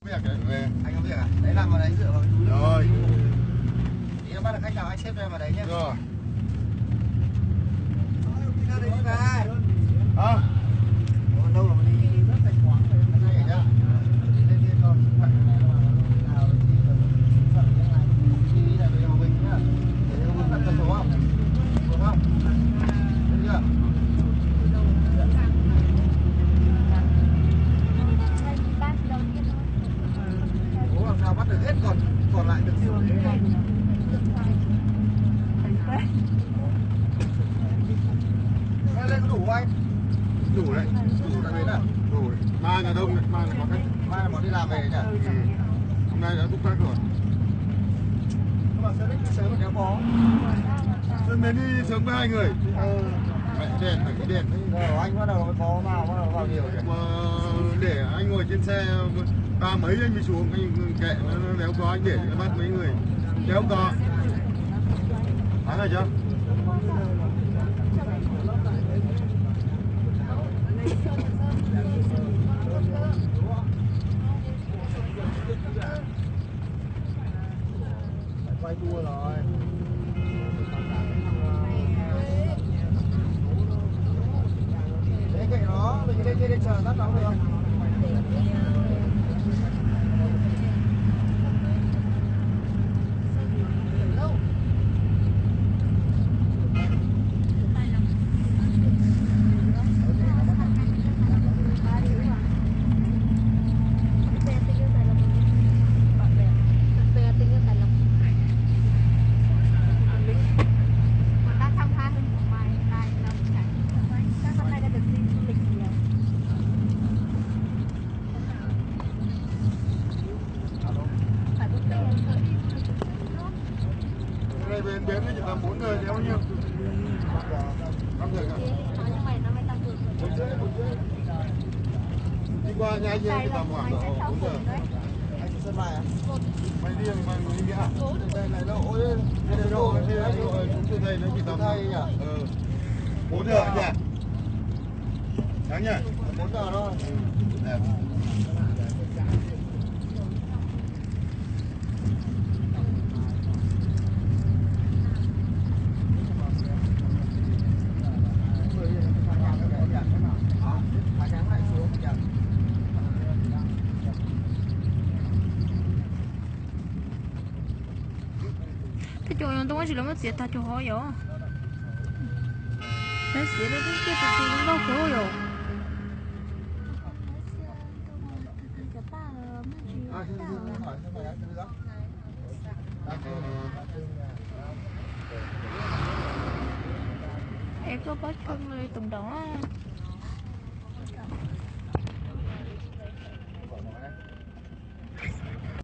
Việc đấy về. Anh có việc à? Đấy làm vào đấy dựa vào túi. Rồi. Tí em bắt được khách nào anh xếp em vào đấy nhé. Rồi. Đi ra đấy đi về. À. Còn đâu là mà đi rất là khoáng rồi em này nhá. Đi lên kia con. Nào đi là phận như này. Đi là về Hòa Bình nhá. Để không đặt cần số không? Được không? Được chưa? Cố làm sao bắt được hết còn lại được siêu thế. Lên có đủ anh? Đủ đấy. Đủ là đến à? Đủ đấy. Mai là đông đấy, mai là có khách. Mai là bọn đi làm về nhỉ? Ừ. Hôm nay đã túc khách rồi. Nhưng mà xe đi sớm nếu có. Dân đến đi sớm với 2 người. Mẹ đèn phải cái đèn đấy. Rồi anh bắt đầu mới có bắt đầu vào nhiều nhỉ? Mà để anh ngồi trên xe ba mấy anh mới xuống, anh kệ nó nếu có anh để nó bắt mấy người. Nếu có. Bán rồi chưa? Quay tour rồi. Đấy kệ nó, mình lên kia để chờ tắt nóng được không? Đây bên bến chỉ tầm 4 người thì bao nhiêu? 5 người à? Đi qua nhà anh thì tầm khoảng độ 4 giờ. Anh đi sân bay à? Mày đi mà đi nghĩa à? Đây này nó ôi Đây đâu, chúng tôi nó chỉ tầm thay nhỉ? 4 giờ nhỉ? Sáng nhỉ? 4 giờ thôi. Đẹp. 태종이 동아시 너무 찌다 좋아요. 난 씨를 듣게 듣는 거 좋아요. Em có bắt chân lên tùng đó.